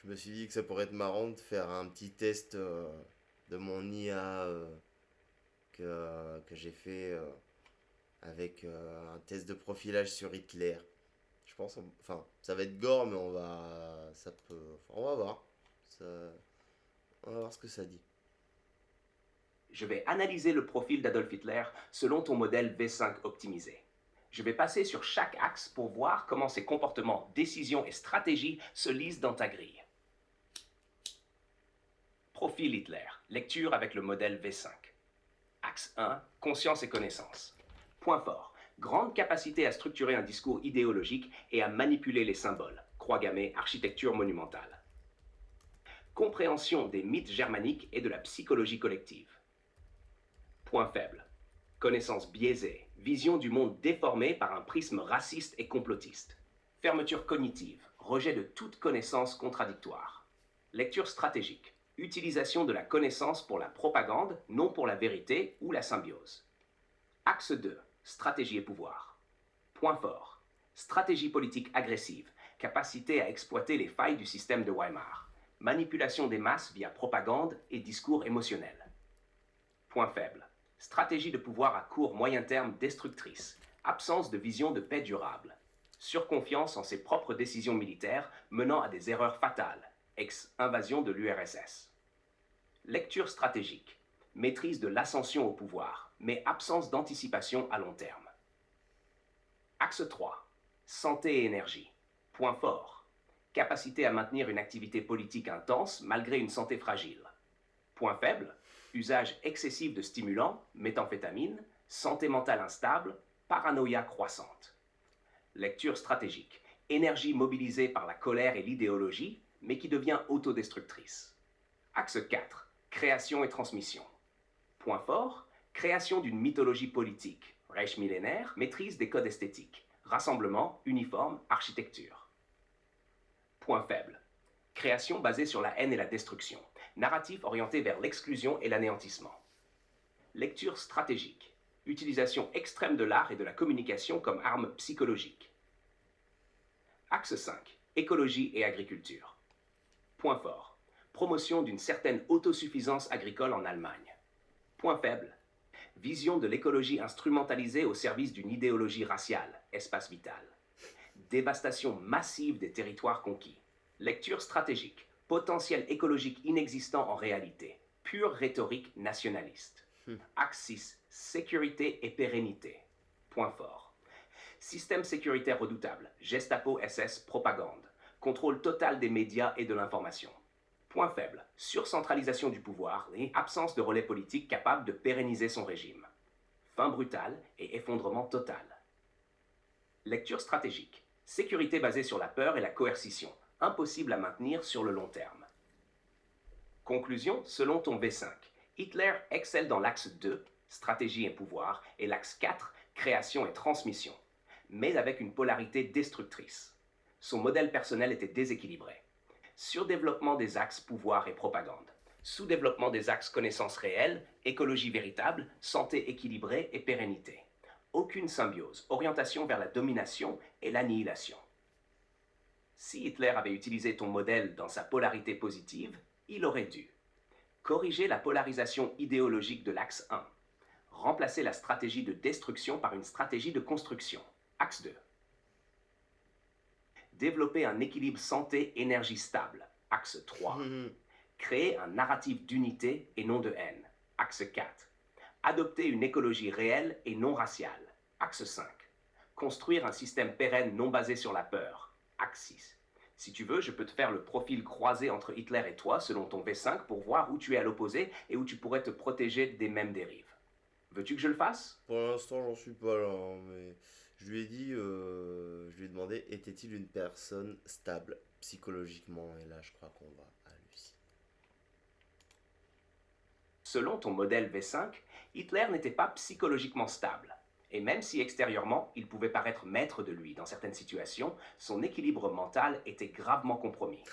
je me suis dit que ça pourrait être marrant de faire un petit test de mon IA que j'ai fait avec un test de profilage sur Hitler. Je pense, enfin, ça va être gore, mais on va voir. Ça- on va voir ce que ça dit. Je vais analyser le profil d'Adolf Hitler selon ton modèle V5 optimisé. Je vais passer sur chaque axe pour voir comment ses comportements, décisions et stratégies se lisent dans ta grille. Profil Hitler. Lecture avec le modèle V5. Axe 1. Conscience et connaissance. Point fort. Grande capacité à structurer un discours idéologique et à manipuler les symboles. Croix gammée, architecture monumentale. Compréhension des mythes germaniques et de la psychologie collective. Point faible. Connaissance biaisée, vision du monde déformée par un prisme raciste et complotiste. Fermeture cognitive, rejet de toute connaissance contradictoire. Lecture stratégique, utilisation de la connaissance pour la propagande, non pour la vérité ou la symbiose. Axe 2, stratégie et pouvoir. Point fort, stratégie politique agressive, capacité à exploiter les failles du système de Weimar. Manipulation des masses via propagande et discours émotionnel. Point faible, stratégie de pouvoir à court moyen terme destructrice, absence de vision de paix durable, surconfiance en ses propres décisions militaires menant à des erreurs fatales, ex-invasion de l'URSS. Lecture stratégique, maîtrise de l'ascension au pouvoir, mais absence d'anticipation à long terme. Axe 3, santé et énergie. Point fort, capacité à maintenir une activité politique intense malgré une santé fragile. Point faible, usage excessif de stimulants, méthamphétamine, santé mentale instable, paranoïa croissante. Lecture stratégique, énergie mobilisée par la colère et l'idéologie, mais qui devient autodestructrice. Axe 4, création et transmission. Point fort, création d'une mythologie politique, Reich millénaire, maîtrise des codes esthétiques, rassemblement, uniforme, architecture. Point faible, création basée sur la haine et la destruction, narratif orienté vers l'exclusion et l'anéantissement. Lecture stratégique, utilisation extrême de l'art et de la communication comme arme psychologique. Axe 5, écologie et agriculture. Point fort, promotion d'une certaine autosuffisance agricole en Allemagne. Point faible, vision de l'écologie instrumentalisée au service d'une idéologie raciale, espace vital. Dévastation massive des territoires conquis. Lecture stratégique, potentiel écologique inexistant en réalité, pure rhétorique nationaliste. Axe 6, sécurité et pérennité. Point fort. Système sécuritaire redoutable, Gestapo SS propagande, contrôle total des médias et de l'information. Point faible, surcentralisation du pouvoir et absence de relais politique capable de pérenniser son régime. Fin brutale et effondrement total. Lecture stratégique, sécurité basée sur la peur et la coercition, impossible à maintenir sur le long terme. Conclusion, selon ton V5, Hitler excelle dans l'axe 2, stratégie et pouvoir, et l'axe 4, création et transmission, mais avec une polarité destructrice. Son modèle personnel était déséquilibré. Surdéveloppement des axes pouvoir et propagande. Sous-développement des axes connaissance réelle, écologie véritable, santé équilibrée et pérennité. Aucune symbiose, orientation vers la domination et l'annihilation. Si Hitler avait utilisé ton modèle dans sa polarité positive, il aurait dû corriger la polarisation idéologique de l'axe 1, remplacer la stratégie de destruction par une stratégie de construction, axe 2, développer un équilibre santé-énergie stable, axe 3, créer un narratif d'unité et non de haine, axe 4, adopter une écologie réelle et non raciale, axe 5, construire un système pérenne non basé sur la peur, axe 6. Si tu veux, je peux te faire le profil croisé entre Hitler et toi selon ton V5 pour voir où tu es à l'opposé et où tu pourrais te protéger des mêmes dérives. Veux-tu que je le fasse? Pour l'instant, j'en suis pas là, hein, mais je lui ai demandé, était-il une personne stable psychologiquement? Et là, je crois qu'on va à Lucie. Selon ton modèle V5, Hitler n'était pas psychologiquement stable. Et même si extérieurement, il pouvait paraître maître de lui dans certaines situations, son équilibre mental était gravement compromis.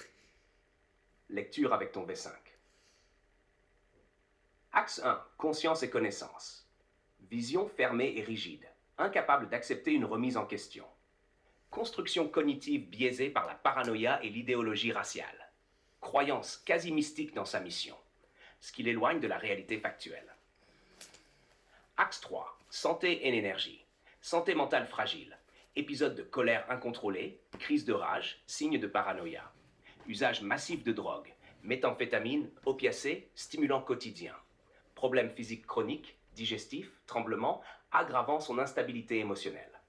Lecture avec ton V5. Axe 1. Conscience et connaissance. Vision fermée et rigide, incapable d'accepter une remise en question. Construction cognitive biaisée par la paranoïa et l'idéologie raciale. croyance quasi mystique dans sa mission, ce qui l'éloigne de la réalité factuelle. Axe 3, santé et énergie. Santé mentale fragile. Épisode de colère incontrôlée, crise de rage, signe de paranoïa. Usage massif de drogue, méthamphétamine, opiacés, stimulants quotidiens. Problèmes physiques chroniques, digestifs, tremblements, aggravant son instabilité émotionnelle.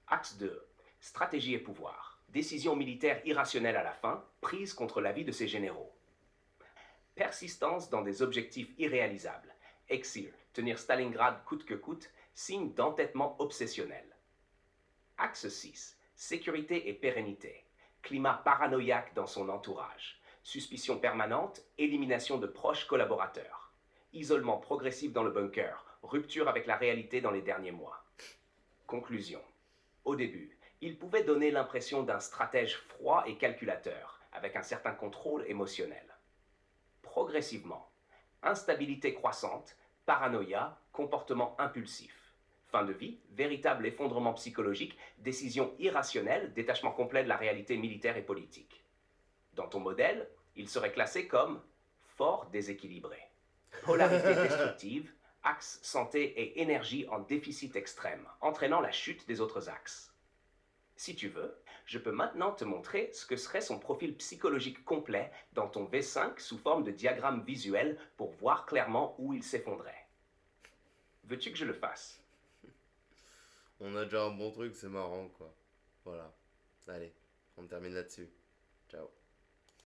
Axe 2, stratégie et pouvoir. Décision militaire irrationnelle à la fin, prise contre l'avis de ses généraux. Persistance dans des objectifs irréalisables. Exil, tenir Stalingrad coûte que coûte, signe d'entêtement obsessionnel. Axe 6, sécurité et pérennité. Climat paranoïaque dans son entourage. Suspicion permanente, élimination de proches collaborateurs. Isolement progressif dans le bunker, rupture avec la réalité dans les derniers mois. Conclusion. Au début, il pouvait donner l'impression d'un stratège froid et calculateur, avec un certain contrôle émotionnel. Progressivement, instabilité croissante, paranoïa, comportement impulsif. Fin de vie, véritable effondrement psychologique, décision irrationnelle, détachement complet de la réalité militaire et politique. Dans ton modèle, il serait classé comme fort déséquilibré. Polarité destructive, axe santé et énergie en déficit extrême, entraînant la chute des autres axes. Si tu veux, je peux maintenant te montrer ce que serait son profil psychologique complet dans ton V5 sous forme de diagramme visuel pour voir clairement où il s'effondrait. Veux-tu que je le fasse? On a déjà un bon truc, c'est marrant quoi. Voilà. Allez, on termine là-dessus. Ciao.